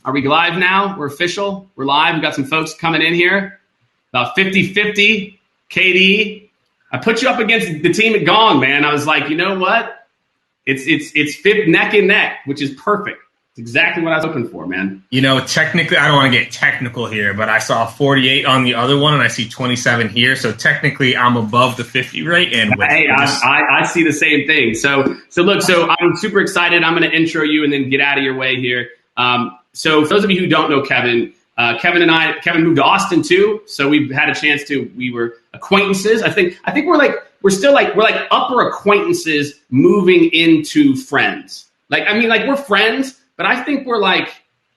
Are we live now? We're official. We're live. We've got some folks coming in here. About 50-50. KD, I put you up against the team at Gong, man. I was like, you know what? It's fit neck and neck, which is perfect. It's exactly what I was hoping for, man. You know, technically, I don't want to get technical here, but I saw 48 on the other one, and I see 27 here. So technically, I'm above the 50 rate. And hey, I see the same thing. So I'm super excited. I'm going to intro you and then get out of your way here. So for those of you who don't know Kevin, Kevin moved to Austin too. So we've had a chance we were acquaintances. I think we're upper acquaintances moving into friends. We're friends, but I think we're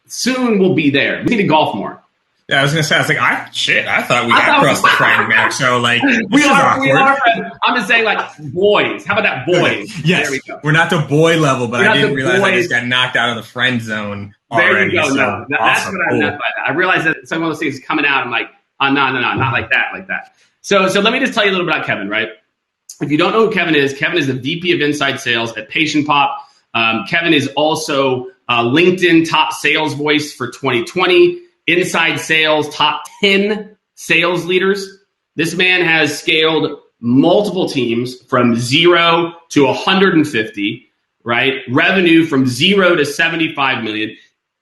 soon we'll be there. We need to golf more. Yeah, I was gonna say, I thought we got across the friend match. So we are friends. I'm just saying boys. How about that, boys? Yes, there we go. We're not the boy level, but I didn't realize I just got knocked out of the friend zone already. There you go. So, no, that's what I meant by that. I realized that some of those things is coming out. I'm like, oh, no, not like that. So let me just tell you a little bit about Kevin, right? If you don't know who Kevin is the VP of Inside Sales at Patient Pop. Kevin is also LinkedIn top sales voice for 2020. Inside Sales top 10 sales leaders. This man has scaled multiple teams from 0 to 150, right? Revenue from 0 to 75 million,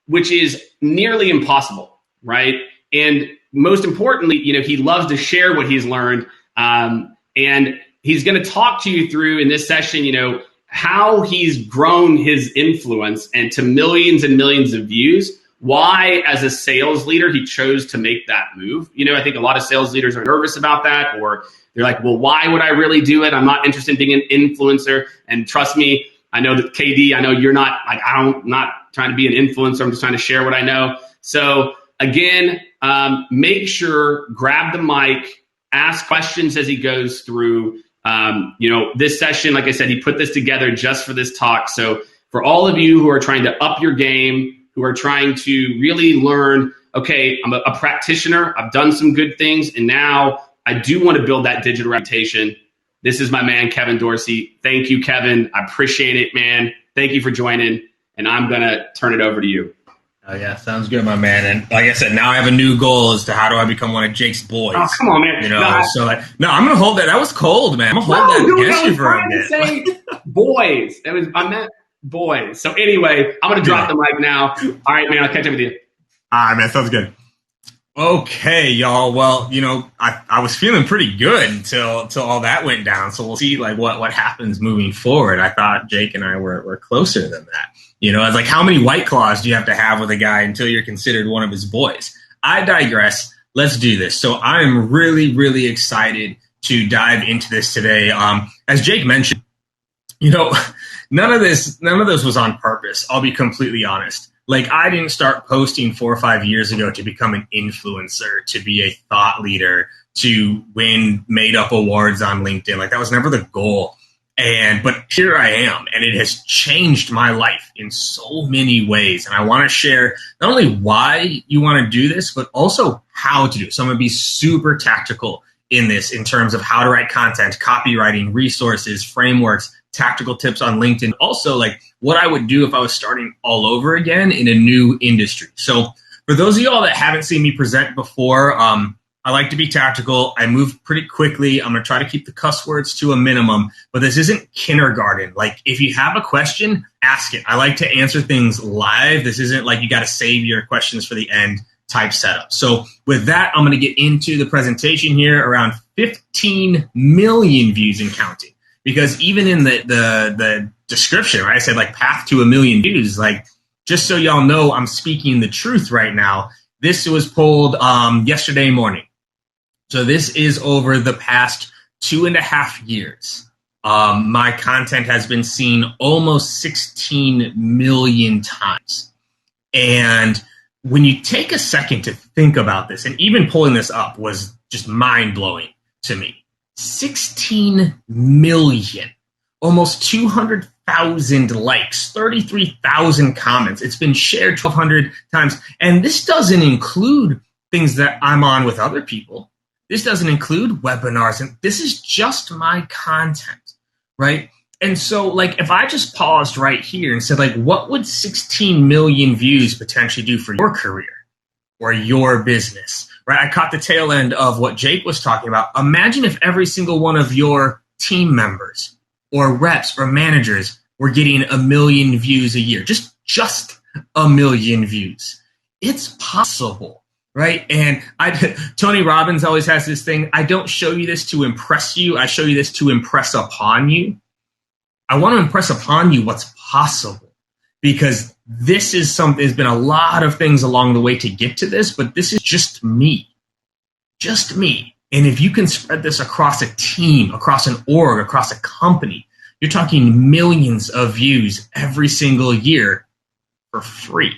which is nearly impossible, right? And most importantly, he loves to share what he's learned. And he's going to talk to you through in this session, how he's grown his influence and to millions and millions of views. Why, as a sales leader, he chose to make that move. I think a lot of sales leaders are nervous about that, or they're like, well, why would I really do it? I'm not interested in being an influencer. And trust me, I know that KD, I know you're not I'm not trying to be an influencer. I'm just trying to share what I know. So again, make sure, grab the mic, ask questions as he goes through. This session, like I said, he put this together just for this talk. So for all of you who are trying to up your game, who are trying to really learn, okay, I'm a practitioner, I've done some good things, and now I do want to build that digital reputation. This is my man, Kevin Dorsey. Thank you, Kevin. I appreciate it, man. Thank you for joining, and I'm going to turn it over to you. Oh, yeah, sounds good, my man. And like I said, now I have a new goal as to how do I become one of Jake's boys. Oh, come on, man. I'm going to hold that. That was cold, man. I'm going to hold that against you for a bit. Say boys. I meant boys. So anyway, I'm going to drop the mic now. All right, man, I'll catch up with you. All right, man, sounds good. Okay, y'all. Well, I was feeling pretty good until all that went down. So we'll see what happens moving forward. I thought Jake and I were closer than that. It's like, how many White Claws do you have to have with a guy until you're considered one of his boys? I digress. Let's do this. So I am really, really excited to dive into this today. As Jake mentioned, none of this was on purpose. I'll be completely honest. I didn't start posting 4 or 5 years ago to become an influencer, to be a thought leader, to win made-up awards on LinkedIn. That was never the goal. But here I am, and it has changed my life in so many ways. And I want to share not only why you want to do this, but also how to do it. So I'm going to be super tactical in this in terms of how to write content, copywriting, resources, frameworks, tactical tips on LinkedIn. Also, what I would do if I was starting all over again in a new industry. So for those of y'all that haven't seen me present before, I like to be tactical. I move pretty quickly. I'm going to try to keep the cuss words to a minimum, but this isn't kindergarten. If you have a question, ask it. I like to answer things live. This isn't you got to save your questions for the end type setup. So with that, I'm going to get into the presentation here. Around 15 million views and counting. Because even in the description, right, I said path to 1 million views. Just so y'all know, I'm speaking the truth right now. This was pulled yesterday morning. So this is over the past 2.5 years. My content has been seen almost 16 million times. And when you take a second to think about this, and even pulling this up was just mind-blowing to me. 16 million, almost 200,000 likes, 33,000 comments. It's been shared 1,200 times. And this doesn't include things that I'm on with other people. This doesn't include webinars. And this is just my content, right? And so, like, if I just paused right here and said, like, what would 16 million views potentially do for your career or your business, right? I caught the tail end of what Jake was talking about. Imagine if every single one of your team members or reps or managers were getting 1 million views a year, just 1 million views. It's possible, right? And Tony Robbins always has this thing. I don't show you this to impress you. I show you this to impress upon you. I want to impress upon you what's possible, because this is there's been a lot of things along the way to get to this, but this is just me. Just me. And if you can spread this across a team, across an org, across a company, you're talking millions of views every single year for free.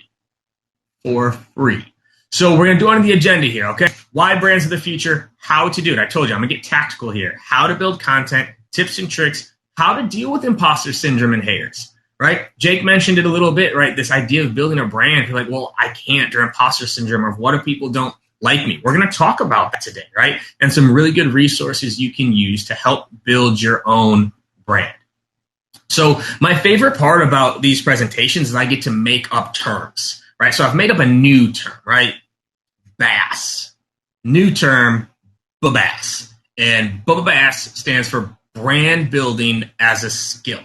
For free. So we're going to do on the agenda here, okay? Why brands of the future, how to do it. I told you, I'm going to get tactical here. How to build content, tips and tricks, how to deal with imposter syndrome and haters, right? Jake mentioned it a little bit, right? This idea of building a brand. You're like, well, I can't, or imposter syndrome, or what if people don't like me? We're going to talk about that today, right? And some really good resources you can use to help build your own brand. So my favorite part about these presentations is I get to make up terms, right? So I've made up a new term, right? BAS. New term, BAS. And BAS stands for brand building as a skill.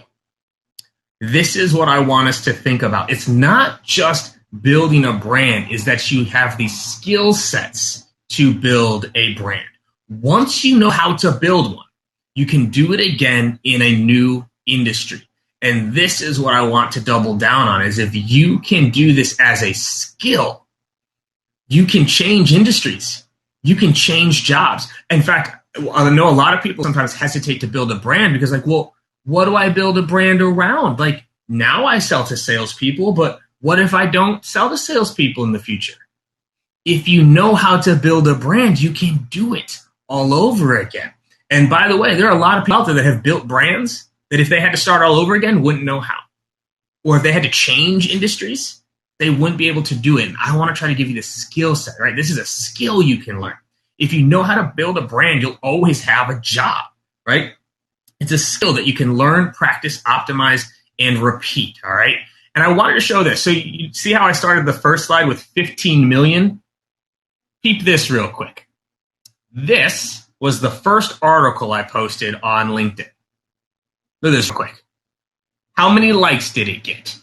This is what I want us to think about. It's not just building a brand, is that you have these skill sets to build a brand. Once you know how to build one, you can do it again in a new industry. And this is what I want to double down on, is if you can do this as a skill, you can change industries. You can change jobs. In fact, I know a lot of people sometimes hesitate to build a brand because, like, well, what do I build a brand around? Like, now I sell to salespeople, but what if I don't sell to salespeople in the future? If you know how to build a brand, you can do it all over again. And by the way, there are a lot of people out there that have built brands that if they had to start all over again, wouldn't know how. Or if they had to change industries, they wouldn't be able to do it. And I want to try to give you the skill set, right? This is a skill you can learn. If you know how to build a brand, you'll always have a job, right? It's a skill that you can learn, practice, optimize, and repeat, all right? And I wanted to show this. So you see how I started the first slide with 15 million? Peep this real quick. This was the first article I posted on LinkedIn. Look at this real quick. How many likes did it get?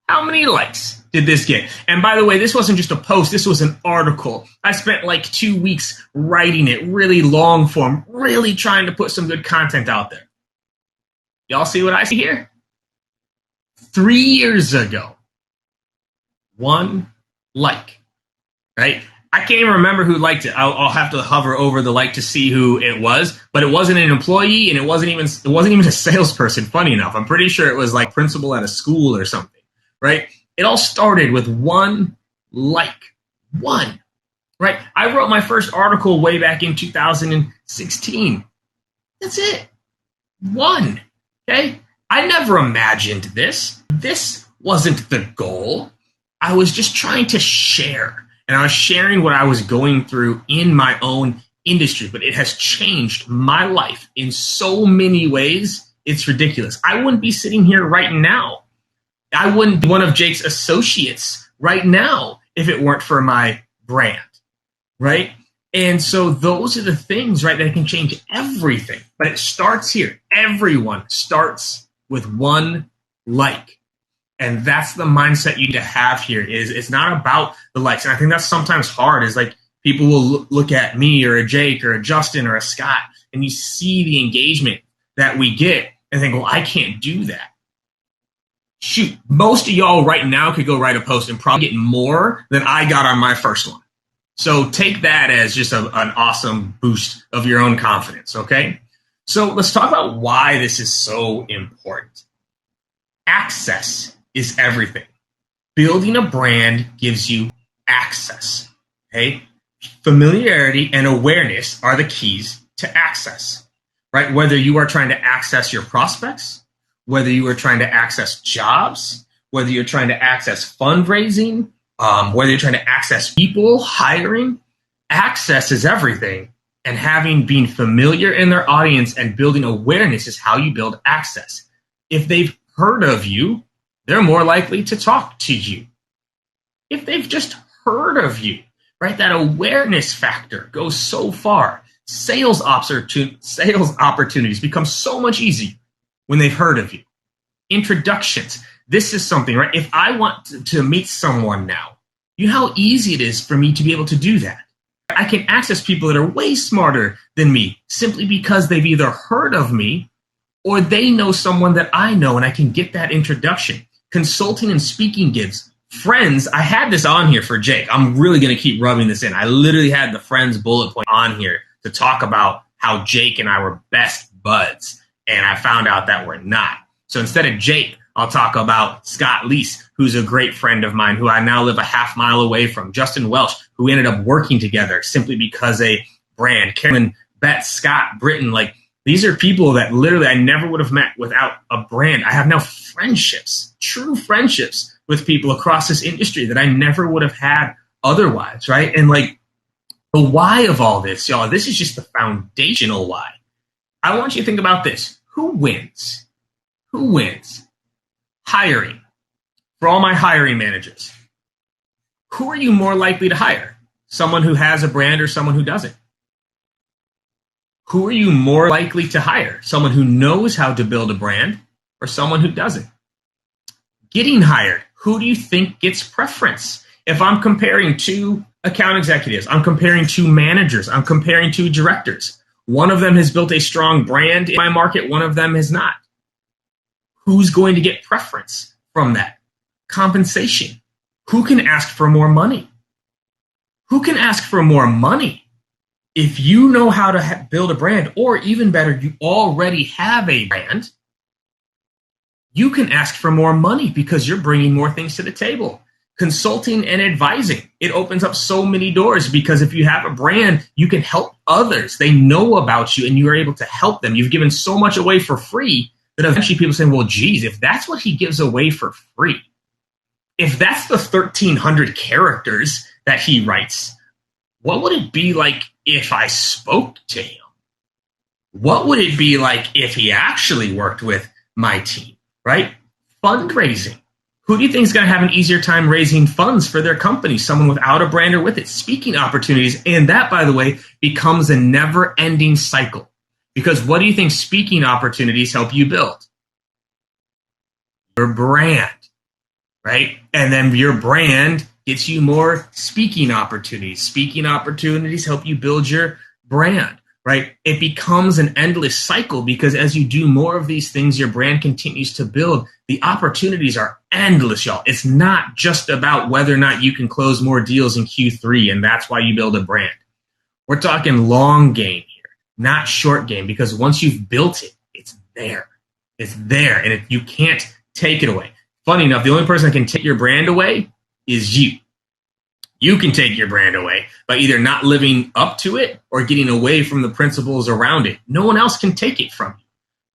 How many likes did this get? And by the way, this wasn't just a post. This was an article. I spent like 2 weeks writing it, really long form, really trying to put some good content out there. Y'all see what I see here? 3 years ago, 1 like, right? I can't even remember who liked it. I'll have to hover over the like to see who it was, but it wasn't an employee, and it wasn't even a salesperson. Funny enough, I'm pretty sure it was like principal at a school or something. Right? It all started with 1 like. 1. Right? I wrote my first article way back in 2016. That's it. 1. Okay? I never imagined this. This wasn't the goal. I was just trying to share. And I was sharing what I was going through in my own industry. But it has changed my life in so many ways. It's ridiculous. I wouldn't be sitting here right now. I wouldn't be one of Jake's associates right now if it weren't for my brand, right? And so those are the things, right, that can change everything. But it starts here. Everyone starts with 1 like. And that's the mindset you need to have here. Is it's not about the likes. And I think that's sometimes hard, is like people will look at me or a Jake or a Justin or a Scott, and you see the engagement that we get and think, well, I can't do that. Shoot, most of y'all right now could go write a post and probably get more than I got on my first one. So take that as just an awesome boost of your own confidence, okay? So let's talk about why this is so important. Access is everything. Building a brand gives you access, okay? Familiarity and awareness are the keys to access, right? Whether you are trying to access your prospects, whether you are trying to access jobs, whether you're trying to access fundraising, whether you're trying to access people, hiring, access is everything. And having been familiar in their audience and building awareness is how you build access. If they've heard of you, they're more likely to talk to you. If they've just heard of you, right? That awareness factor goes so far. Sales opportunities become so much easier when they've heard of you. Introductions. This is something, right? If I want to meet someone now, you know how easy it is for me to be able to do that. I can access people that are way smarter than me simply because they've either heard of me or they know someone that I know, and I can get that introduction. Consulting and speaking gigs. Friends, I had this on here for Jake. I'm really going to keep rubbing this in. I literally had the friends bullet point on here to talk about how Jake and I were best buds, and I found out that we're not. So instead of Jake, I'll talk about Scott Leese, who's a great friend of mine, who I now live a half mile away from. Justin Welsh, who ended up working together simply because a brand. Carolyn Betts, Scott Britton, like these are people that literally I never would have met without a brand. I have now friendships, true friendships with people across this industry that I never would have had otherwise, right? And like the why of all this, y'all, this is just the foundational why. I want you to think about this. Who wins? Who wins? Hiring. For all my hiring managers, who are you more likely to hire? Someone who has a brand or someone who doesn't? Who are you more likely to hire? Someone who knows how to build a brand or someone who doesn't? Getting hired, who do you think gets preference? If I'm comparing two account executives, I'm comparing two managers, I'm comparing two directors. One of them has built a strong brand in my market, one of them has not. Who's going to get preference from that? Compensation. Who can ask for more money? Who can ask for more money? If you know how to build a brand, or even better, you already have a brand, you can ask for more money because you're bringing more things to the table. Consulting and advising, it opens up so many doors because if you have a brand, you can help others. They know about you and you are able to help them. You've given so much away for free that eventually people say, well, geez, if that's what he gives away for free, if that's the 1,300 characters that he writes, what would it be like if I spoke to him? What would it be like if he actually worked with my team, right? Fundraising. Who do you think is going to have an easier time raising funds for their company? Someone without a brand or with it. Speaking opportunities. And that, by the way, becomes a never-ending cycle. Because what do you think speaking opportunities help you build? Your brand, right? And then your brand gets you more speaking opportunities. Speaking opportunities help you build your brand, right? It becomes an endless cycle because as you do more of these things, your brand continues to build. The opportunities are endless, y'all. It's not just about whether or not you can close more deals in Q3, and that's why you build a brand. We're talking long game here, not short game, because once you've built it, it's there. It's there, and you can't take it away. Funny enough, the only person that can take your brand away is you. You can take your brand away by either not living up to it or getting away from the principles around it. No one else can take it from you,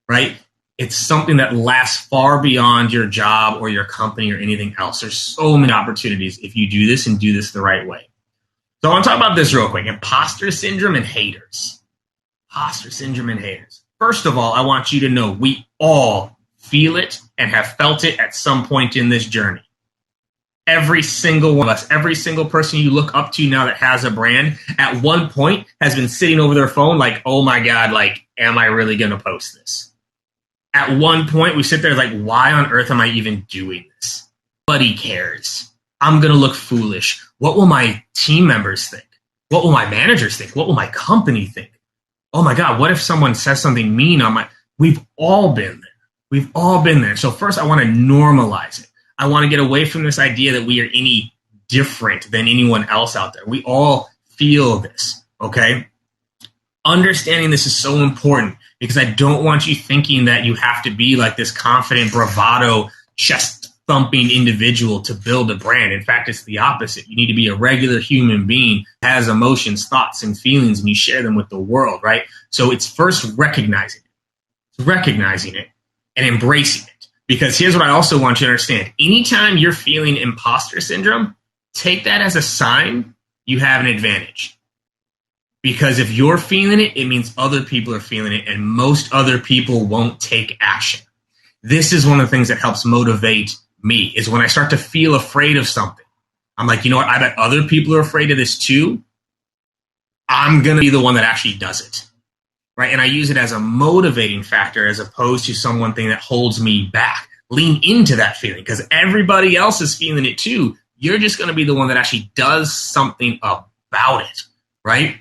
right? It's something that lasts far beyond your job or your company or anything else. There's so many opportunities if you do this and do this the right way. So I want to talk about this real quick. Imposter syndrome and haters. Imposter syndrome and haters. First of all, I want you to know we all feel it and have felt it at some point in this journey. Every single one of us, every single person you look up to now that has a brand, at one point has been sitting over their phone like, oh my God, like, am I really going to post this? At one point, we sit there like, why on earth am I even doing this? Nobody cares. I'm going to look foolish. What will my team members think? What will my managers think? What will my company think? Oh my God, what if someone says something mean on my... We've all been there. We've all been there. So first, I want to normalize it. I want to get away from this idea that we are any different than anyone else out there. We all feel this, okay? Understanding this is so important because I don't want you thinking that you have to be like this confident, bravado, chest-thumping individual to build a brand. In fact, it's the opposite. You need to be a regular human being, has emotions, thoughts, and feelings, and you share them with the world, right? So it's first recognizing it and embracing it. Because here's what I also want you to understand. Anytime you're feeling imposter syndrome, take that as a sign you have an advantage. Because if you're feeling it, it means other people are feeling it, and most other people won't take action. This is one of the things that helps motivate me, is when I start to feel afraid of something. I'm like, you know what? I bet other people are afraid of this too. I'm going to be the one that actually does it. Right? And I use it as a motivating factor as opposed to one thing that holds me back. Lean into that feeling because everybody else is feeling it too. You're just going to be the one that actually does something about it. Right?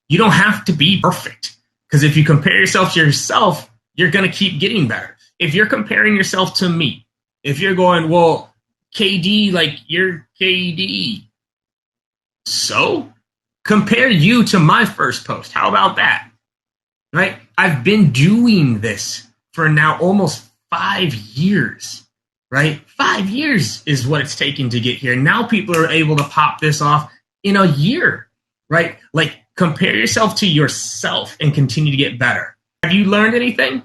You don't have to be perfect, because if you compare yourself to yourself, you're going to keep getting better. If you're comparing yourself to me, if you're going, well, KD, like you're KD, so compare you to my first post. How about that? Right? I've been doing this for now almost 5 years, right? 5 years is what it's taken to get here. Now people are able to pop this off in a year, right? Like, compare yourself to yourself and continue to get better. Have you learned anything?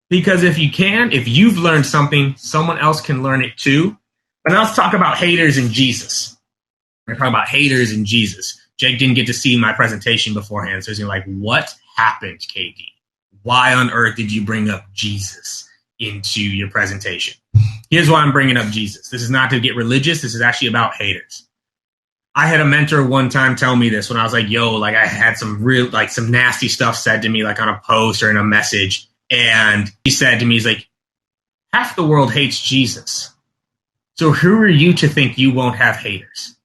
Because if you've learned something, someone else can learn it too. But now let's talk about haters and Jesus. We're talking about haters and Jesus. Jake didn't get to see my presentation beforehand, so he's like, what happened, KD? Why on earth did you bring up Jesus into your presentation? Here's why I'm bringing up Jesus. This is not to get religious. This is actually about haters. I had a mentor one time tell me this when I was like, yo, like I had some nasty stuff said to me, like on a post or in a message. And he said to me, he's like, half the world hates Jesus. So who are you to think you won't have haters?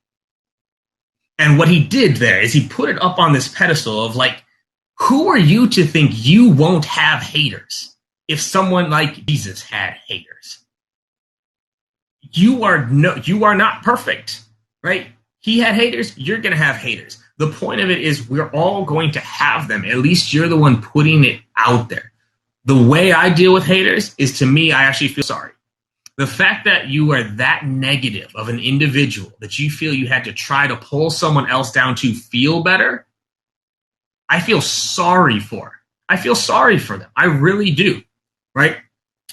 And what he did there is he put it up on this pedestal of like, who are you to think you won't have haters if someone like Jesus had haters? You are not perfect, right? He had haters, you're going to have haters. The point of it is we're all going to have them. At least you're the one putting it out there. The way I deal with haters is, to me, I actually feel sorry. The fact that you are that negative of an individual that you feel you had to try to pull someone else down to feel better, I feel sorry for. I feel sorry for them. I really do, right?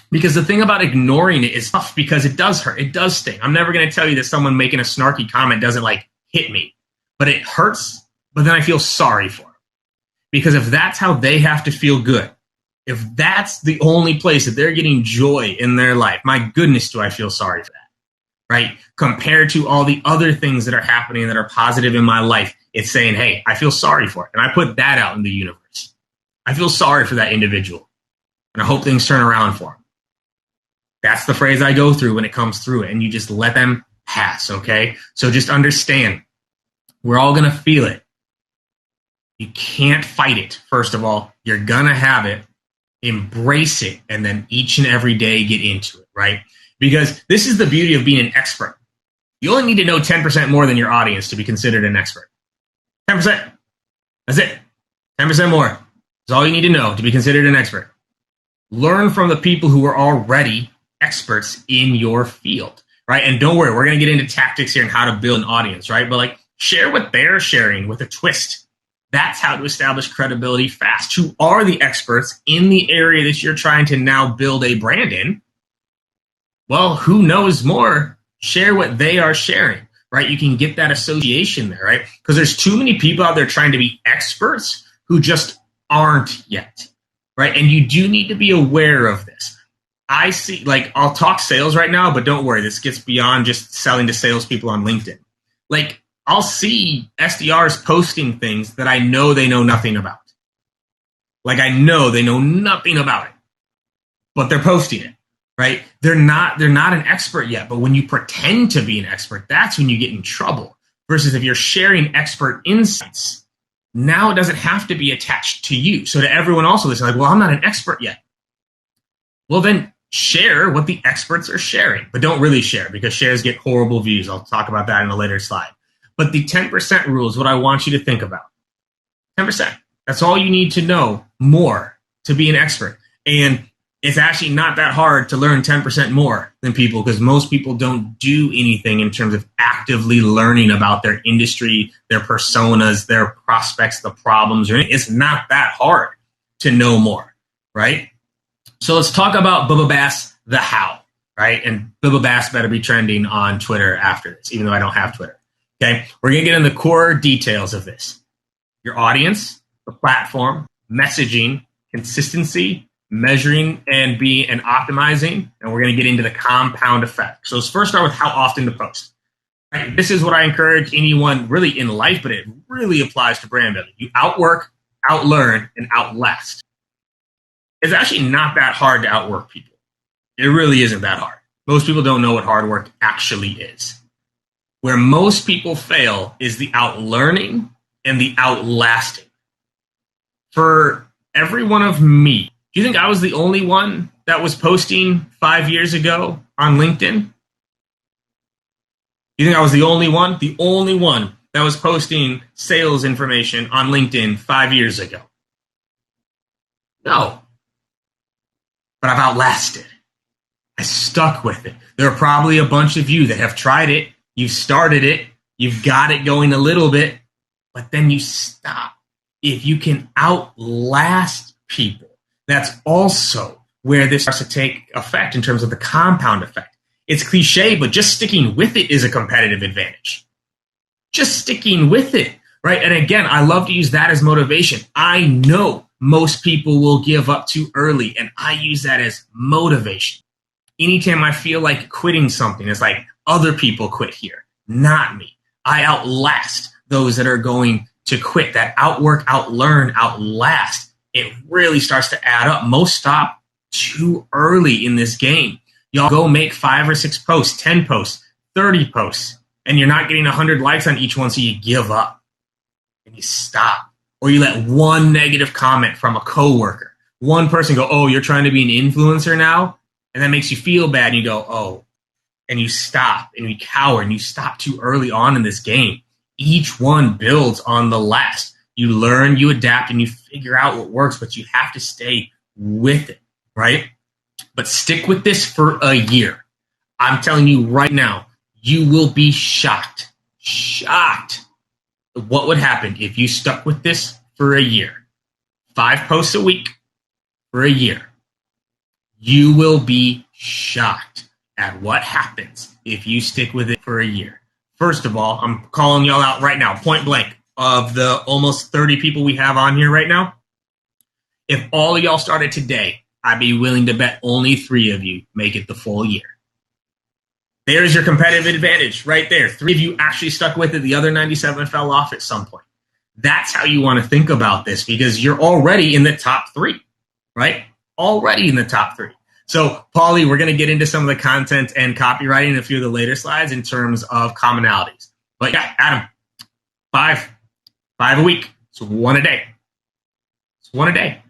Because the thing about ignoring it is tough because it does hurt. It does sting. I'm never going to tell you that someone making a snarky comment doesn't like hit me, but it hurts. But then I feel sorry for them, because if that's how they have to feel good, if that's the only place that they're getting joy in their life, my goodness, do I feel sorry for that, right? Compared to all the other things that are happening that are positive in my life, it's saying, hey, I feel sorry for it. And I put that out in the universe. I feel sorry for that individual, and I hope things turn around for them. That's the phrase I go through when it comes through it, and you just let them pass, okay? So just understand, we're all going to feel it. You can't fight it, first of all. You're going to have it. Embrace it, and then each and every day get into it, right? Because this is the beauty of being an expert. You only need to know 10% more than your audience to be considered an expert. 10%. That's it. 10% more. That's all you need to know to be considered an expert. Learn from the people who are already experts in your field, right? And don't worry, we're going to get into tactics here and how to build an audience, right? But like, share what they're sharing with a twist. That's how to establish credibility fast. Who are the experts in the area that you're trying to now build a brand in? Well, who knows more? Share what they are sharing, right? You can get that association there, right? Because there's too many people out there trying to be experts who just aren't yet, right? And you do need to be aware of this. I see, like, I'll talk sales right now, but don't worry, this gets beyond just selling to salespeople on LinkedIn. Like, I'll see SDRs posting things that I know they know nothing about. Like, I know they know nothing about it, but they're posting it, right? They're not an expert yet, but when you pretend to be an expert, that's when you get in trouble. Versus if you're sharing expert insights, now it doesn't have to be attached to you. So to everyone also listening, like, well, I'm not an expert yet. Well, then share what the experts are sharing, but don't really share, because shares get horrible views. I'll talk about that in a later slide. But the 10% rule is what I want you to think about. 10%. That's all you need to know more to be an expert. And it's actually not that hard to learn 10% more than people, because most people don't do anything in terms of actively learning about their industry, their personas, their prospects, the problems. It's not that hard to know more, right? So let's talk about Bubba Bass, the how, right? And Bubba Bass better be trending on Twitter after this, even though I don't have Twitter. Okay, we're going to get into the core details of this. your audience, the platform, messaging, consistency, measuring and optimizing, and we're going to get into the compound effect. So let's first start with how often to post. Right? This is what I encourage anyone really in life, but it really applies to brand building. You outwork, outlearn, and outlast. It's actually not that hard to outwork people. It really isn't that hard. Most people don't know what hard work actually is. Where most people fail is the outlearning and the outlasting. For every one of me, do you think I was the only one that was posting 5 years ago on LinkedIn? You think I was the only one? The only one that was posting sales information on LinkedIn 5 years ago? No. But I've outlasted. I stuck with it. There are probably a bunch of you that have tried it. You've started it. You've got it going a little bit, but then you stop. If you can outlast people, that's also where this starts to take effect in terms of the compound effect. It's cliche, but just sticking with it is a competitive advantage. Just sticking with it, right? And again, I love to use that as motivation. I know most people will give up too early, and I use that as motivation. Anytime I feel like quitting something, it's like other people quit here, not me. I outlast those that are going to quit. That outwork, outlearn, outlast, it really starts to add up. Most stop too early in this game. Y'all go make 5 or 6 posts, 10 posts, 30 posts, and you're not getting 100 likes on each one, so you give up and you stop. Or you let one negative comment from a coworker, one person go, oh, you're trying to be an influencer now? And that makes you feel bad, and you go, oh, and you stop, and you cower, and you stop too early on in this game. Each one builds on the last. You learn, you adapt, and you figure out what works, but you have to stay with it, right? But stick with this for a year. I'm telling you right now, you will be shocked what would happen if you stuck with this for a year. 5 posts a week for a year. You will be shocked at what happens if you stick with it for a year. First of all, I'm calling y'all out right now, point blank. Of the almost 30 people we have on here right now, if all of y'all started today, I'd be willing to bet only 3 of you make it the full year. There's your competitive advantage right there. 3 of you actually stuck with it. The other 97 fell off at some point. That's how you want to think about this, because you're already in the top 3, right? Already in the top 3. So, Paulie, we're going to get into some of the content and copywriting in a few of the later slides in terms of commonalities. But yeah, Adam, 5 a week. It's 1 a day. It's 1 a day.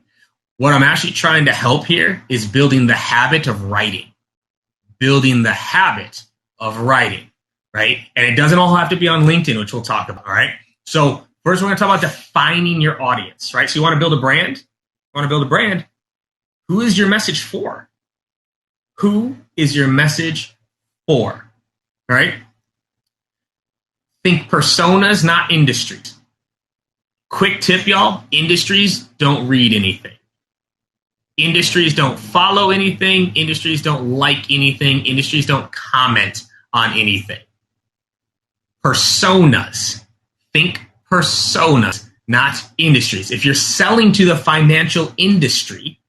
What I'm actually trying to help here is building the habit of writing. Building the habit of writing, right? And it doesn't all have to be on LinkedIn, which we'll talk about, all right? So first we're going to talk about defining your audience, right? So you want to build a brand? Who is your message for? Who is your message for, right? Think personas, not industries. Quick tip, y'all. Industries don't read anything. Industries don't follow anything. Industries don't like anything. Industries don't comment on anything. Personas. Think personas, not industries. If you're selling to the financial industry,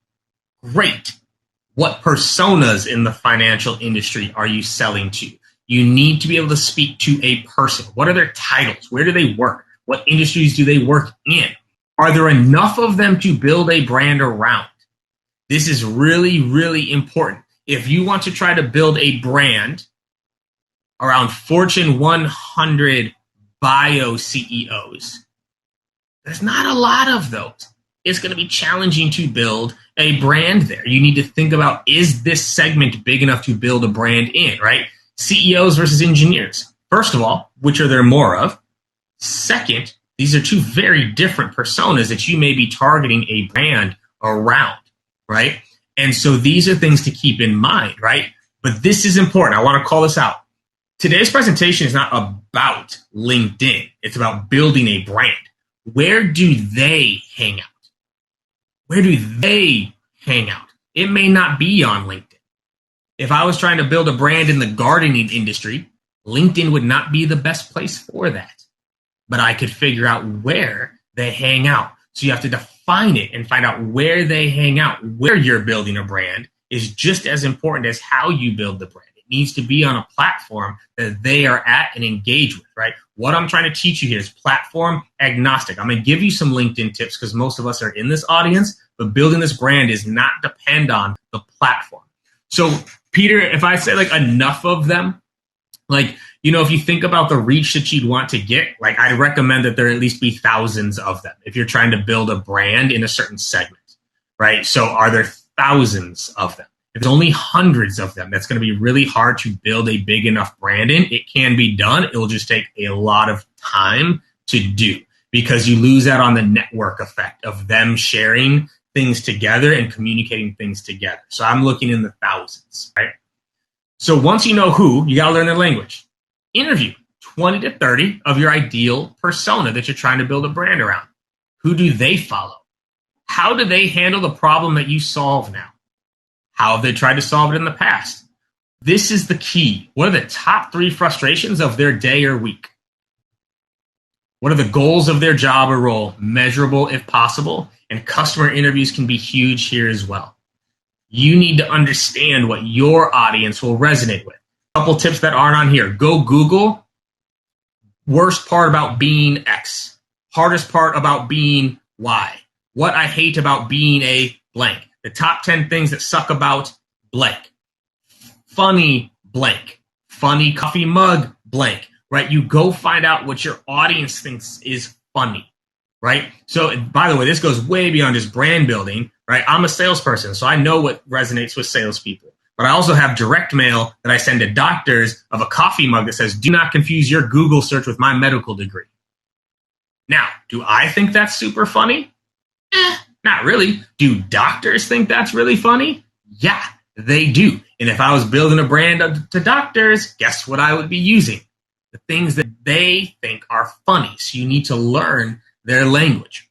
great. What personas in the financial industry are you selling to? You need to be able to speak to a person. What are their titles? Where do they work? What industries do they work in? Are there enough of them to build a brand around? This is really, really important. If you want to try to build a brand around Fortune 100 bio CEOs, there's not a lot of those. It's going to be challenging to build a brand there. You need to think about, is this segment big enough to build a brand in, right? CEOs versus engineers. First of all, which are there more of? Second, these are 2 very different personas that you may be targeting a brand around, right? And so these are things to keep in mind, right? But this is important. I want to call this out. Today's presentation is not about LinkedIn. It's about building a brand. Where do they hang out? Where do they hang out? It may not be on LinkedIn. If I was trying to build a brand in the gardening industry, LinkedIn would not be the best place for that. But I could figure out where They hang out. So you have to define it and find out where they hang out. Where you're building a brand is just as important as how you build the brand. It needs to be on a platform that they are at and engage with, right? What I'm trying to teach you here is platform agnostic. I'm going to give you some LinkedIn tips because most of us are in this audience, but building this brand is not depend on the platform. So Peter, if I say like enough of them, like, you know, if you think about the reach that you'd want to get, like I'd recommend that there at least be thousands of them if you're trying to build a brand in a certain segment, right? So are there thousands of them? If there's only hundreds of them, that's going to be really hard to build a big enough brand in. It can be done. It will just take a lot of time to do because you lose out on the network effect of them sharing things together and communicating things together. So I'm looking in the thousands, right? So once you know who, you got to learn their language. Interview 20 to 30 of your ideal persona that you're trying to build a brand around. Who do they follow? How do they handle the problem that you solve now? How have they tried to solve it in the past? This is the key. What are the top 3 frustrations of their day or week? What are the goals of their job or role? Measurable if possible. And customer interviews can be huge here as well. You need to understand what your audience will resonate with. A couple tips that aren't on here. Go Google worst part about being X. Hardest part about being Y. What I hate about being a blank. The top 10 things that suck about blank. Funny blank. Funny coffee mug blank. Right? You go find out what your audience thinks is funny. Right? So, by the way, this goes way beyond just brand building. Right? I'm a salesperson, so I know what resonates with salespeople. But I also have direct mail that I send to doctors of a coffee mug that says, do not confuse your Google search with my medical degree. Now, do I think that's super funny? Not really. Do doctors think that's really funny? Yeah, they do. And if I was building a brand to doctors, guess what I would be using? The things that they think are funny. So you need to learn their language,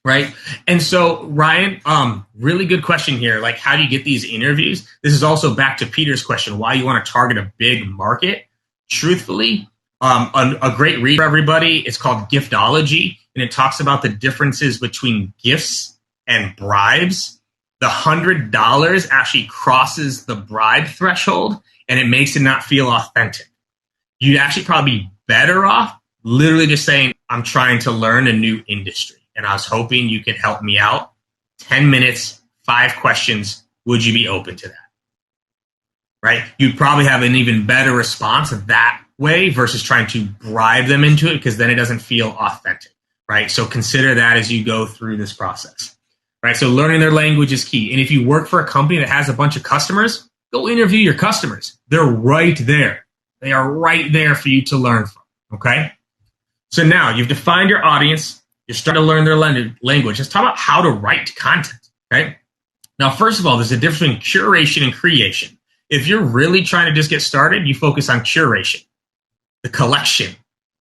right? And so, Ryan, really good question here. Like, how do you get these interviews? This is also back to Peter's question, why you want to target a big market. Truthfully, a great read for everybody. It's called Giftology, and it talks about the differences between gifts and bribes. The $100 actually crosses the bribe threshold, and it makes it not feel authentic. You'd actually probably be better off literally just saying, I'm trying to learn a new industry, and I was hoping you could help me out. 10 minutes, 5 questions. Would you be open to that? Right? You'd probably have an even better response that way versus trying to bribe them into it, because then it doesn't feel authentic, right? So consider that as you go through this process, right? So learning their language is key. And if you work for a company that has a bunch of customers, go interview your customers. They're right there. They are right there for you to learn from, okay? So now you've defined your audience. You're starting to learn their language. Let's talk about how to write content, okay? Now, first of all, there's a difference between curation and creation. If you're really trying to just get started, you focus on curation, the collection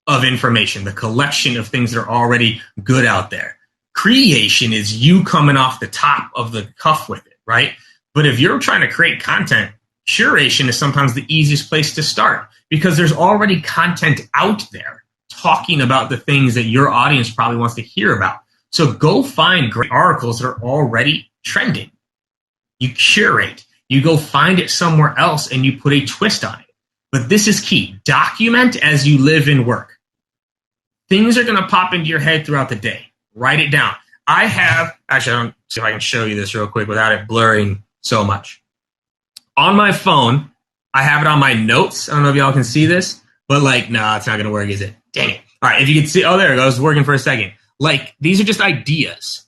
of information, the collection of things that are already good out there. Creation is you coming off the top of the cuff with it, right? But if you're trying to create content, curation is sometimes the easiest place to start because there's already content out there talking about the things that your audience probably wants to hear about. So go find great articles that are already trending. You curate. You go find it somewhere else and you put a twist on it. But this is key. Document as you live and work. Things are going to pop into your head throughout the day. Write it down. Actually, I don't see if I can show you this real quick without it blurring so much. On my phone, I have it on my notes. I don't know if y'all can see this, but it's not going to work, is it? Dang it. All right, if you can see, there it goes, working for a second. These are just ideas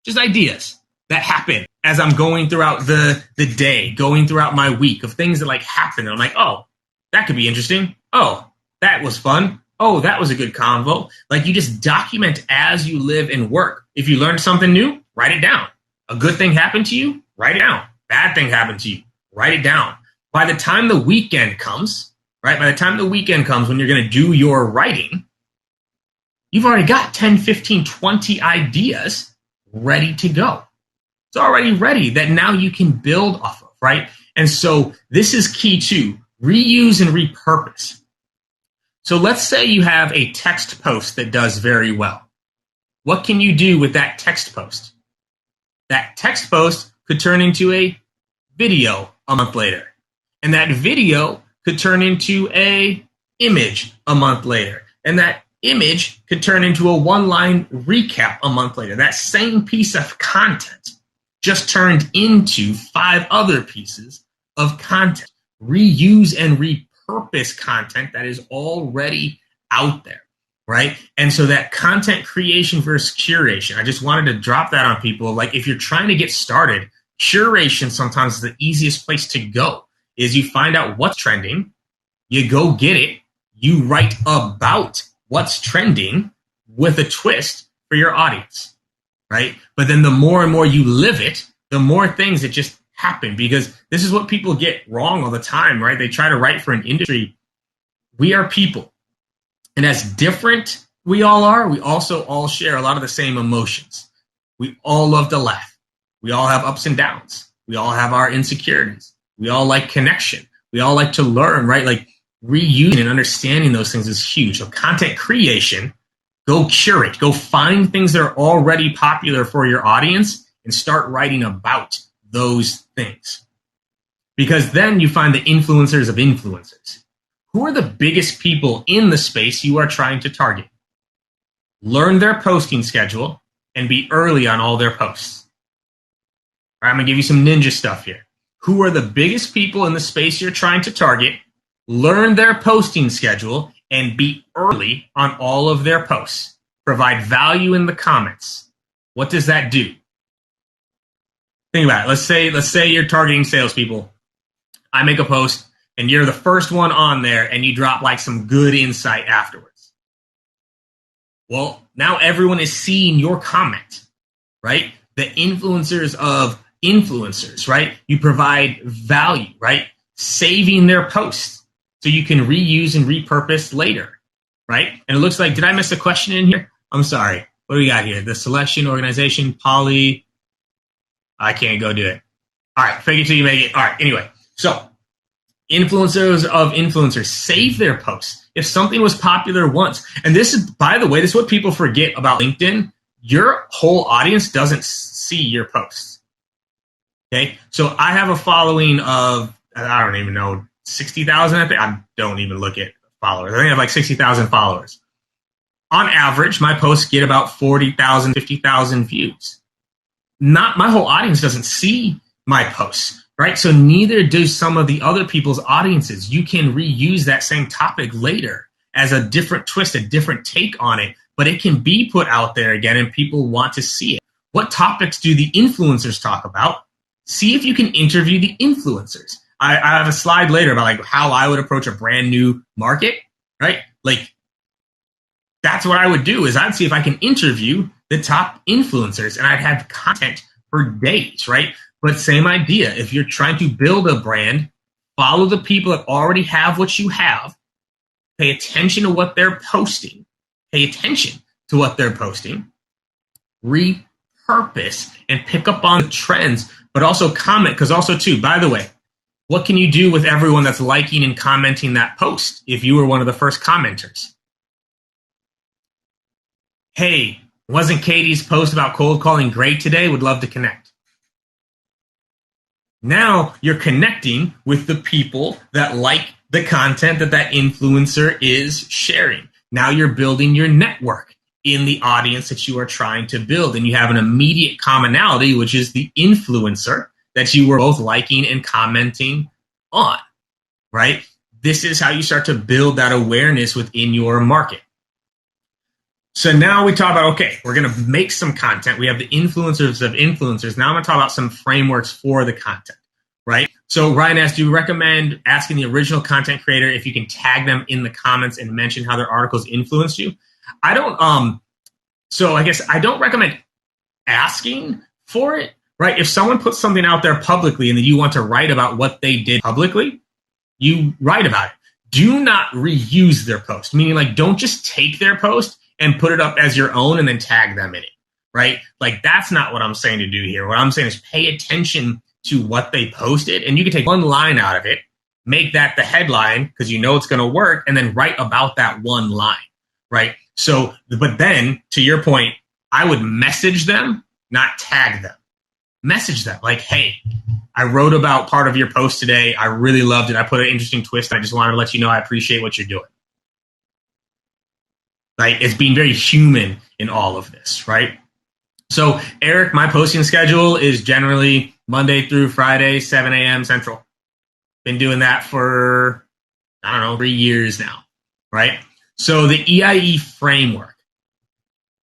that happen as I'm going throughout the day, going throughout my week of things that happen. And I'm like, oh, that could be interesting. Oh, that was fun. Oh, that was a good convo. You just document as you live and work. If you learn something new, write it down. A good thing happened to you, write it down. Bad thing happened to you, write it down. By the time the weekend comes, right? By the time the weekend comes when you're going to do your writing, you've already got 10, 15, 20 ideas ready to go. It's already ready that now you can build off of, right? And so this is key too. Reuse and repurpose. So let's say you have a text post that does very well. what can you do with that text post? That text post could turn into a video a month later. And that video could turn into a image a month later. And that image could turn into a one-line recap a month later. That same piece of content just turned into 5 other pieces of content. Reuse and repurpose content that is already out there, right? And so that content creation versus curation, I just wanted to drop that on people. Like, if you're trying to get started, curation sometimes is the easiest place to go. Is you find out what's trending, you go get it, you write about what's trending with a twist for your audience, right? But then the more and more you live it, the more things that just happen, because this is what people get wrong all the time, right? They try to write for an industry. We are people. And as different we all are, we also all share a lot of the same emotions. We all love to laugh. We all have ups and downs. We all have our insecurities. We all like connection. We all like to learn, right? Like, reusing and understanding those things is huge. So content creation, go curate, go find things that are already popular for your audience and start writing about those things. Because then you find the influencers of influencers. Who are the biggest people in the space you are trying to target? Learn their posting schedule and be early on all their posts. All right, I'm going to give you some ninja stuff here. Who are the biggest people in the space you're trying to target? Learn their posting schedule and be early on all of their posts. Provide value in the comments. What does that do? Think about it. Let's say you're targeting salespeople. I make a post and you're the first one on there and you drop like some good insight afterwards. Well, now everyone is seeing your comment, right? The influencers of influencers, right? You provide value, right? Saving their posts so you can reuse and repurpose later, right? And it looks like, did I miss a question in here? I'm sorry. What do we got here? The selection, organization, poly. I can't go do it. All right, fake it till you make it. All right, anyway. So influencers of influencers, save their posts. If something was popular once, and this is, by the way, this is what people forget about LinkedIn. Your whole audience doesn't see your posts. Okay, so I have a following of, I don't even know, 60,000. I think I don't even look at followers. I think I have like 60,000 followers. On average, my posts get about 40,000, 50,000 views. Not my whole audience doesn't see my posts, right? So neither do some of the other people's audiences. You can reuse that same topic later as a different twist, a different take on it, but it can be put out there again and people want to see it. What topics do the influencers talk about? See if you can interview the influencers. I have a slide later about like how I would approach a brand new market, right? Like, that's what I would do is I'd see if I can interview the top influencers and I'd have content for days, right? But same idea. If you're trying to build a brand, follow the people that already have what you have. Pay attention to what they're posting. Pay attention to what they're posting. Repurpose and pick up on the trends, but also comment. Because also, too, by the way, what can you do with everyone that's liking and commenting that post if you were one of the first commenters? Hey, wasn't Katie's post about cold calling great today? Would love to connect. Now you're connecting with the people that like the content that influencer is sharing. Now you're building your network in the audience that you are trying to build. And you have an immediate commonality, which is the influencer that you were both liking and commenting on, right? This is how you start to build that awareness within your market. So now we talk about, okay, we're going to make some content. We have the influencers of influencers. Now I'm going to talk about some frameworks for the content, right? So Ryan asked, do you recommend asking the original content creator if you can tag them in the comments and mention how their articles influenced you? I don't, so I guess I don't recommend asking for it, right? If someone puts something out there publicly and then you want to write about what they did publicly, you write about it. Do not reuse their post, meaning like don't just take their post and put it up as your own and then tag them in it, right? Like that's not what I'm saying to do here. What I'm saying is pay attention to what they posted, and you can take one line out of it, make that the headline because you know it's going to work, and then write about that one line, right? So, but then to your point, I would message them, not tag them. Message them like, hey, I wrote about part of your post today. I really loved it. I put an interesting twist. I just wanted to let you know I appreciate what you're doing. Like, it's being very human in all of this, right? So, Eric, my posting schedule is generally Monday through Friday, 7 a.m. Central. Been doing that for, 3 years now, right? So the EIE Framework,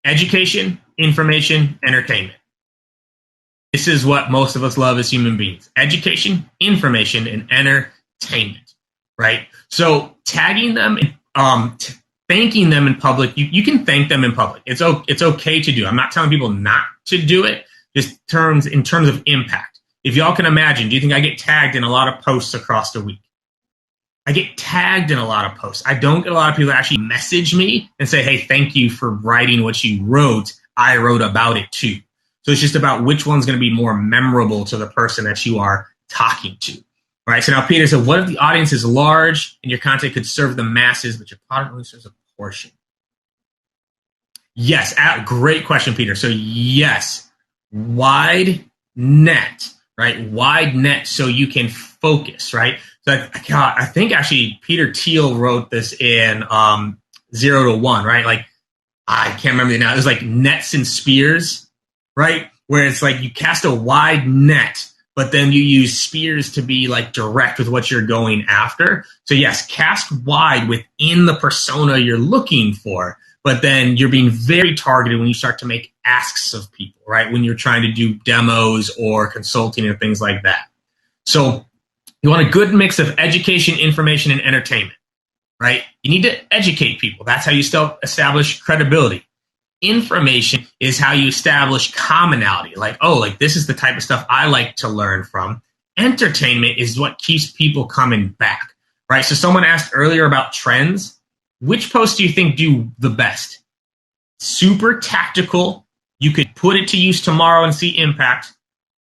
education, information, entertainment. This is what most of us love as human beings. Education, information, and entertainment, right? So tagging them, thanking them in public, you can thank them in public. It's okay to do. I'm not telling people not to do it, just in terms of impact. If y'all can imagine, do you think I get tagged in a lot of posts across the week? I get tagged in a lot of posts. I don't get a lot of people that actually message me and say, hey, thank you for writing what you wrote. I wrote about it too. So it's just about which one's going to be more memorable to the person that you are talking to. All right. So now Peter said, what if the audience is large and your content could serve the masses, but your product only serves a portion? Yes. Great question, Peter. So yes, wide net, right? Wide net so you can focus, right? So I think actually Peter Thiel wrote this in 0 to 1, right? Like, I can't remember it now. It was like nets and spears, right? Where it's like you cast a wide net, but then you use spears to be like direct with what you're going after. So yes, cast wide within the persona you're looking for, but then you're being very targeted when you start to make asks of people, right? When you're trying to do demos or consulting and things like that. So you want a good mix of education, information, and entertainment, right? You need to educate people. That's how you still establish credibility. Information is how you establish commonality. Like, oh, like this is the type of stuff I like to learn from. Entertainment is what keeps people coming back, right? So someone asked earlier about trends. Which posts do you think do the best? Super tactical, you could put it to use tomorrow and see impact,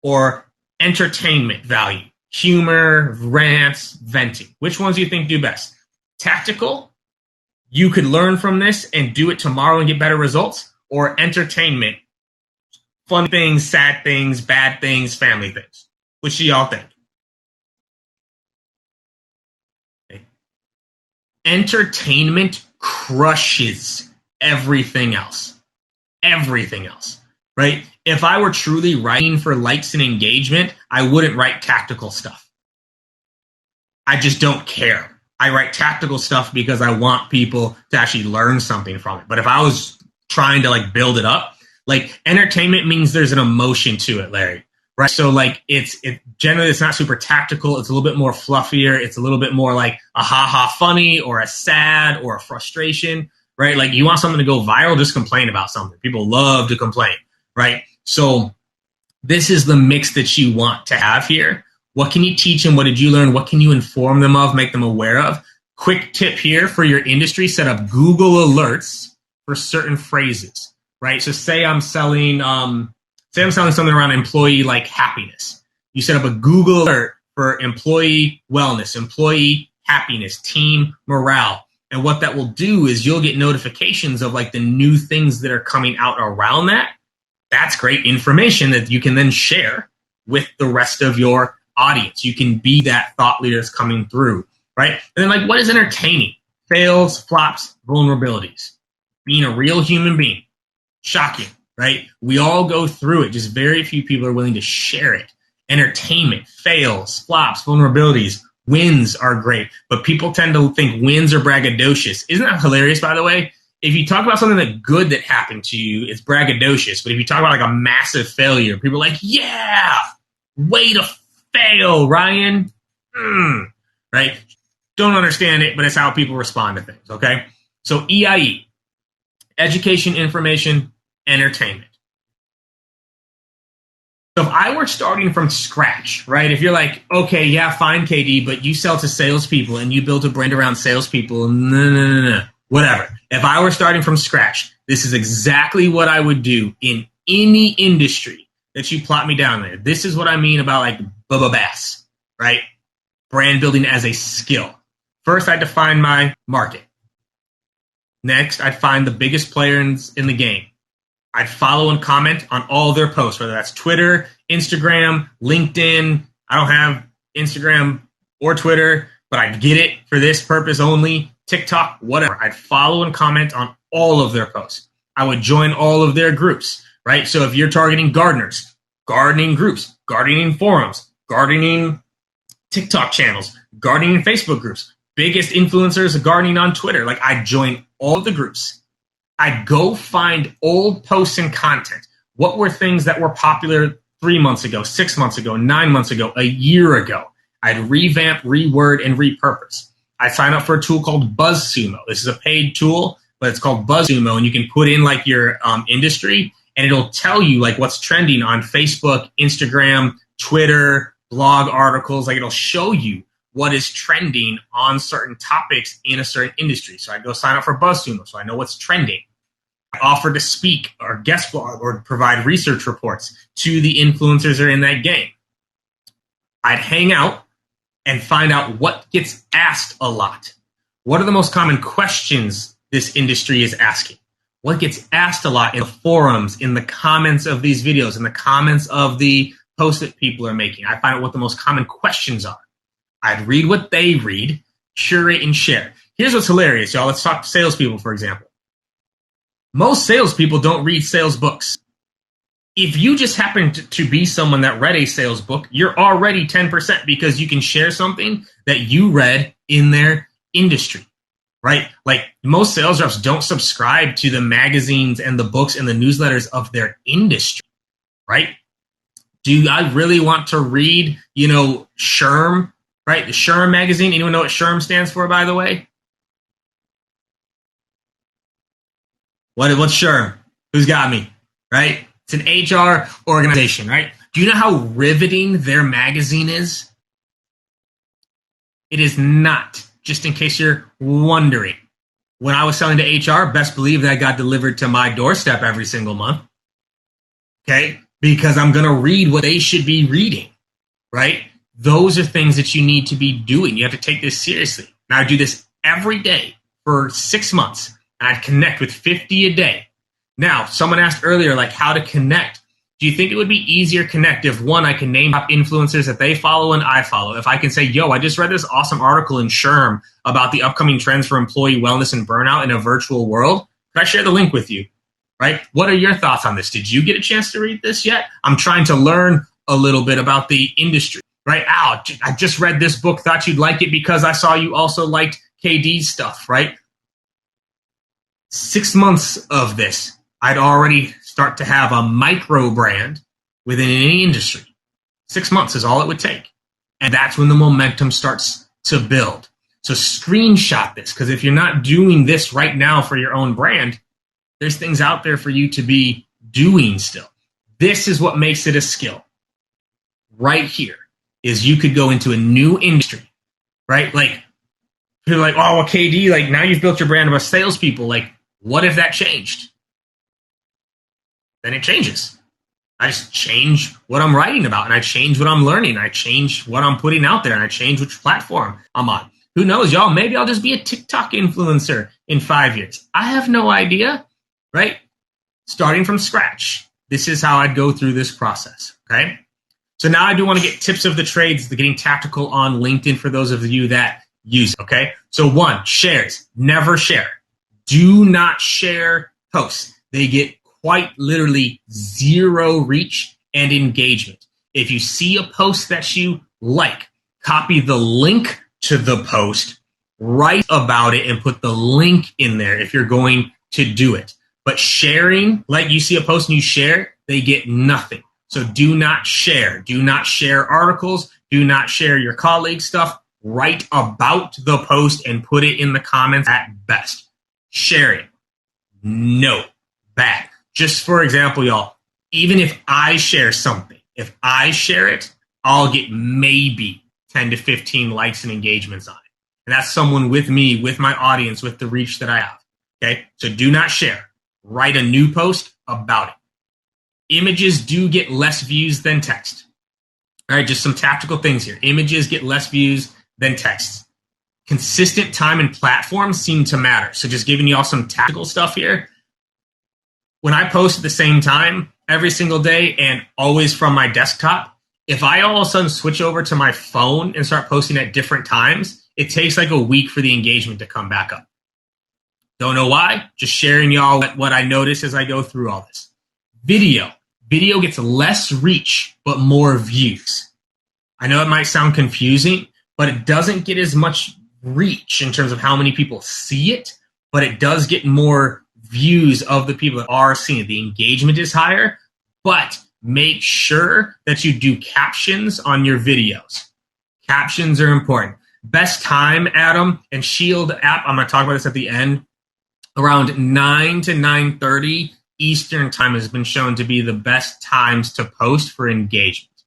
or entertainment value, humor, rants, venting. Which ones do you think do best? Tactical, you could learn from this and do it tomorrow and get better results, or entertainment, fun things, sad things, bad things, family things. Which do y'all think? Okay. Entertainment crushes everything else. Everything else, right? If I were truly writing for likes and engagement, I wouldn't write tactical stuff. I just don't care. I write tactical stuff because I want people to actually learn something from it. But if I was trying to like build it up, like entertainment means there's an emotion to it, Larry, right? So like generally it's not super tactical. It's a little bit more fluffier. It's a little bit more like a ha-ha funny or a sad or a frustration, right? Like you want something to go viral, just complain about something. People love to complain, right? So this is the mix that you want to have here. What can you teach them? What did you learn? What can you inform them of, make them aware of? Quick tip here for your industry, set up Google alerts for certain phrases, right? So say I'm selling something around employee like happiness. You set up a Google alert for employee wellness, employee happiness, team morale. And what that will do is you'll get notifications of like the new things that are coming out around that. That's great information that you can then share with the rest of your audience. You can be that thought leader that's coming through, right? And then like, what is entertaining? Fails, flops, vulnerabilities. Being a real human being. Shocking, right? We all go through it. Just very few people are willing to share it. Entertainment, fails, flops, vulnerabilities. Wins are great, but people tend to think wins are braggadocious. Isn't that hilarious, by the way? If you talk about something that good that happened to you, it's braggadocious. But if you talk about like a massive failure, people are like, yeah, way to fail, Ryan. Right? Don't understand it, but it's how people respond to things, okay? So EIE, education, information, entertainment. So if I were starting from scratch, right? If you're like, okay, yeah, fine, KD, but you sell to salespeople and you built a brand around salespeople, no, whatever. If I were starting from scratch, this is exactly what I would do in any industry that you plot me down there. This is what I mean about like Bubba Bass, right? Brand building as a skill. First, I define my market. Next, I'd find the biggest players in the game. I'd follow and comment on all their posts, whether that's Twitter, Instagram, LinkedIn. I don't have Instagram or Twitter, but I'd get it for this purpose only. TikTok, whatever. I'd follow and comment on all of their posts. I would join all of their groups, right? So if you're targeting gardeners, gardening groups, gardening forums, gardening TikTok channels, gardening Facebook groups, biggest influencers of gardening on Twitter, like I'd join all of the groups. I'd go find old posts and content. What were things that were popular 3 months ago, 6 months ago, 9 months ago, a year ago? I'd revamp, reword, and repurpose. I sign up for a tool called BuzzSumo. This is a paid tool, but it's called BuzzSumo, and you can put in like your industry, and it'll tell you like what's trending on Facebook, Instagram, Twitter, blog articles. Like it'll show you what is trending on certain topics in a certain industry. So I go sign up for BuzzSumo, so I know what's trending. I offer to speak or guest blog or provide research reports to the influencers that are in that game. I'd hang out and find out what gets asked a lot. What are the most common questions this industry is asking? What gets asked a lot in the forums, in the comments of these videos, in the comments of the posts that people are making? I find out what the most common questions are. I'd read what they read, curate, and share. Here's what's hilarious, y'all. Let's talk salespeople, for example. Most salespeople don't read sales books. If you just happen to be someone that read a sales book, you're already 10% because you can share something that you read in their industry, right? Like most sales reps don't subscribe to the magazines and the books and the newsletters of their industry, right? Do I really want to read, SHRM, right? The SHRM magazine. Anyone know what SHRM stands for, by the way? What's SHRM? Who's got me, right? It's an HR organization, right? Do you know how riveting their magazine is? It is not, just in case you're wondering. When I was selling to HR, best believe that got delivered to my doorstep every single month, okay? Because I'm going to read what they should be reading, right? Those are things that you need to be doing. You have to take this seriously. Now, I do this every day for 6 months, and I'd connect with 50 a day. Now, someone asked earlier, like how to connect. Do you think it would be easier to connect if, one, I can name top influencers that they follow and I follow? If I can say, yo, I just read this awesome article in SHRM about the upcoming trends for employee wellness and burnout in a virtual world. Could I share the link with you? Right? What are your thoughts on this? Did you get a chance to read this yet? I'm trying to learn a little bit about the industry. Right? I just read this book, thought you'd like it because I saw you also liked KD's stuff, right? 6 months of this, I'd already start to have a micro brand within any industry. 6 months is all it would take. And that's when the momentum starts to build. So screenshot this, because if you're not doing this right now for your own brand, there's things out there for you to be doing still. This is what makes it a skill. Right here is you could go into a new industry, right? Like, you're like, oh, well, KD, like now you've built your brand about salespeople. Like, what if that changed? Then it changes. I just change what I'm writing about, and I change what I'm learning. I change what I'm putting out there, and I change which platform I'm on. Who knows, y'all? Maybe I'll just be a TikTok influencer in 5 years. I have no idea, right? Starting from scratch. This is how I'd go through this process, okay? So now I do want to get tips of the trades, the getting tactical on LinkedIn for those of you that use it, okay? So 1, shares. Never share. Do not share posts. They get quite literally 0 reach and engagement. If you see a post that you like, copy the link to the post, write about it, and put the link in there if you're going to do it. But sharing, like you see a post and you share, they get nothing. So do not share. Do not share articles. Do not share your colleagues' stuff. Write about the post and put it in the comments at best. Sharing, no, bad. Just for example, y'all, even if I share something, if I share it, I'll get maybe 10 to 15 likes and engagements on it. And that's someone with me, with my audience, with the reach that I have. Okay, so do not share. Write a new post about it. Images do get less views than text. All right, just some tactical things here. Images get less views than text. Consistent time and platforms seem to matter. So just giving you all some tactical stuff here. when I post at the same time every single day and always from my desktop, if I all of a sudden switch over to my phone and start posting at different times, it takes like a week for the engagement to come back up. Don't know why. Just sharing y'all what I notice as I go through all this. Video. Video gets less reach, but more views. I know it might sound confusing, but it doesn't get as much reach in terms of how many people see it, but it does get more views of the people that are seeing it. The engagement is higher, but make sure that you do captions on your videos. Captions are important. Best time, Adam, and Shield app, I'm going to talk about this at the end, around 9 to 9:30 Eastern time has been shown to be the best times to post for engagement,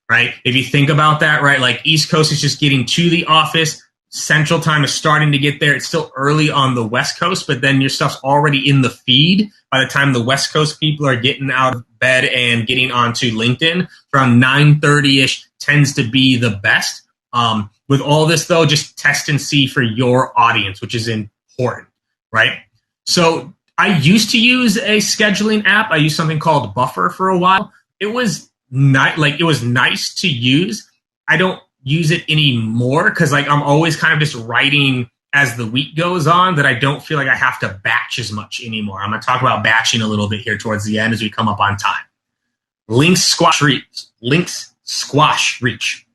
right? If you think about that, right, like East Coast is just getting to the office, Central time is starting to get there. It's still early on the West Coast, but then your stuff's already in the feed by the time the West Coast people are getting out of bed and getting onto LinkedIn. From 9:30-ish tends to be the best. With all this, though, just test and see for your audience, which is important, right? So I used to use a scheduling app. I used something called Buffer for a while. It was it was nice to use. I don't use it anymore because like I'm always kind of just writing as the week goes on that I don't feel like I have to batch as much anymore. I'm going to talk about batching a little bit here towards the end as we come up on time. Links squash reach.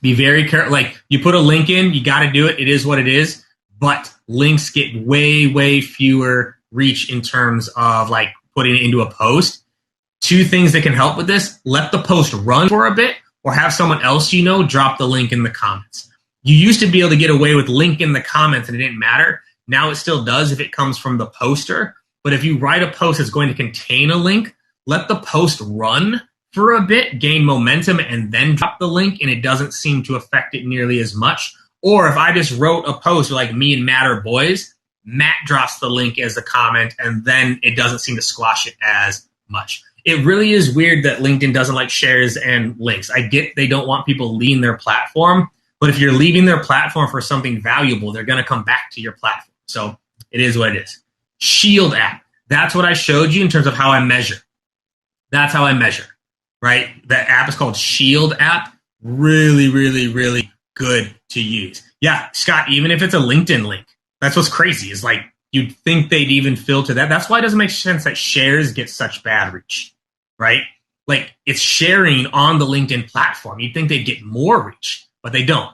Be very careful. Like you put a link in, you got to do it. It is what it is. But links get way, way fewer reach in terms of like putting it into a post. Two things that can help with this: let the post run for a bit, or have someone else you know drop the link in the comments. You used to be able to get away with link in the comments and it didn't matter. Now it still does if it comes from the poster. But if you write a post that's going to contain a link, let the post run for a bit, gain momentum, and then drop the link, and it doesn't seem to affect it nearly as much. Or if I just wrote a post like me and Matt are boys, Matt drops the link as a comment, and then it doesn't seem to squash it as much. It really is weird that LinkedIn doesn't like shares and links. I get they don't want people leaving their platform, but if you're leaving their platform for something valuable, they're going to come back to your platform. So it is what it is. Shield app. That's what I showed you in terms of how I measure. That's how I measure, right? The app is called Shield app. Really, really, really good to use. Yeah, Scott, even if it's a LinkedIn link, that's what's crazy is like you'd think they'd even filter that. That's why it doesn't make sense that shares get such bad reach, right? Like it's sharing on the LinkedIn platform. You'd think they'd get more reach, but they don't.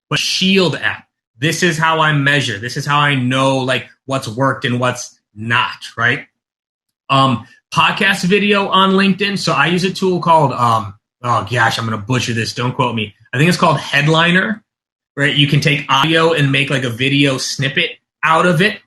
But Shield app, this is how I measure. This is how I know like what's worked and what's not, right? Podcast video on LinkedIn. So I use a tool called, oh gosh, I'm going to butcher this. Don't quote me. I think it's called Headliner, right? You can take audio and make like a video snippet out of it.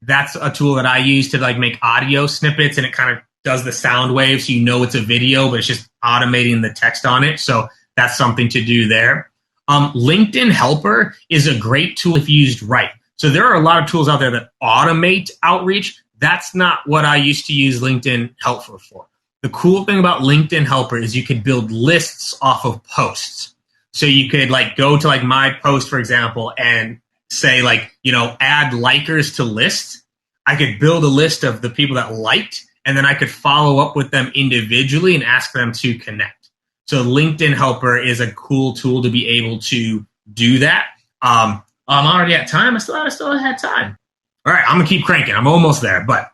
That's a tool that I use to like make audio snippets, and it kind of does the sound wave so you know it's a video, but it's just automating the text on it. So that's something to do there. LinkedIn Helper is a great tool if used right. So there are a lot of tools out there that automate outreach. That's not what I used to use LinkedIn Helper for. The cool thing about LinkedIn Helper is you could build lists off of posts. So you could like go to like my post, for example, and say like, you know, add likers to lists. I could build a list of the people that liked, and then I could follow up with them individually and ask them to connect. So LinkedIn Helper is a cool tool to be able to do that. I'm already at time. I still had time. All right, I'm going to keep cranking. I'm almost there. But